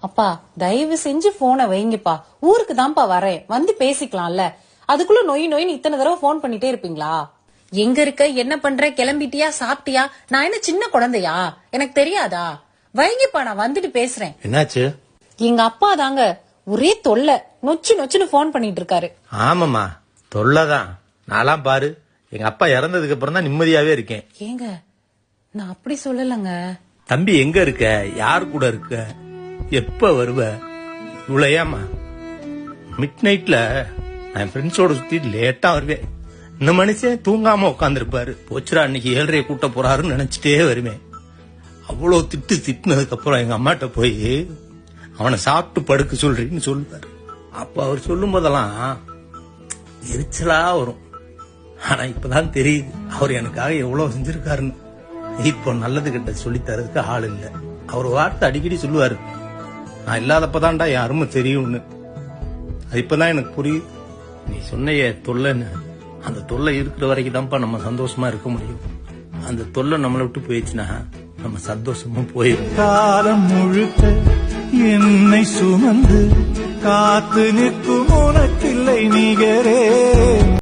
அப்பா தயவு செஞ்சு போனை வைங்கப்பா, ஊருக்கு தான்ப்பா வரேன், வந்து பேசிக்கலாம்ல. அதுக்குள்ள நொயின்னு இத்தனை தடவை போன் பண்ணிட்டே இருப்பீங்களா? எங்க இருக்க, என்ன பண்ற, கிளம்பிட்டியா, சாப்பிட்டியா? நான் என்ன சின்ன குழந்தையா, எனக்கு தெரியாதா? வைங்கப்பா, நான் வந்துட்டு பேசுறேன். என்னாச்சு? எங்க அப்பா தாங்க ஒரே தொல்லை, நொச்சுன்னு போன் பண்ணிட்டு இருக்காரு. ஆமாமா, தொல்லைதான். நான்லாம் பாரு, எங்க அப்பா இறந்ததுக்கு அப்புறம் தான் நிம்மதியாவே இருக்கேன். ஏங்க, நான் அப்படி சொல்லலங்க. தம்பி எங்க இருக்க, யாரு கூட இருக்க, எப்ப வருவ, இவ்வளவு ஏமா? மிட் நைட்ல நான் ஃப்ரெண்ட்ஸோட சுத்தி லேட்டா வருவேன். இந்த மனுஷன் தூங்காம உட்காந்துருப்பாரு. போச்சுரா அன்னைக்கு 7:30 கூட்ட போறாருன்னு நினைச்சிட்டே வருவேன். அவ்வளவு திட்டுனதுக்கு அப்புறம் எங்க அம்மாட்ட போய் அவனை சாப்பிட்டு படுக்க சொல்றீன்னு சொல்லுவாரு. அப்ப அவர் சொல்லும் போதெல்லாம் எரிச்சலா வரும். ஆனா இப்பதான் தெரியுது அவர் எனக்காக எவ்வளவு செஞ்சிருக்காருன்னு. இப்போ நல்லது கிட்ட சொல்லி தரதுக்கு ஆள் இல்ல. அவர் வார்த்தை அடிக்கடி சொல்லுவாரு, நான் இல்லாதப்பதான்டா என் அருமை தெரியும்னு. அது இப்பதான் எனக்கு புரியுது. நீ சொன்னைய தொல்லைன்னு, அந்த தொல்லை இருக்கிற வரைக்கும் தான்ப்பா நம்ம சந்தோஷமா இருக்க முடியும். அந்த தொல்லை நம்மளை விட்டு போயிடுச்சுன்னா நம்ம சந்தோஷமும் போயிடும். காலம் முழுக்க என்னை சுமந்து காத்து நிற்கும் உனக்கில்லை நிகரே.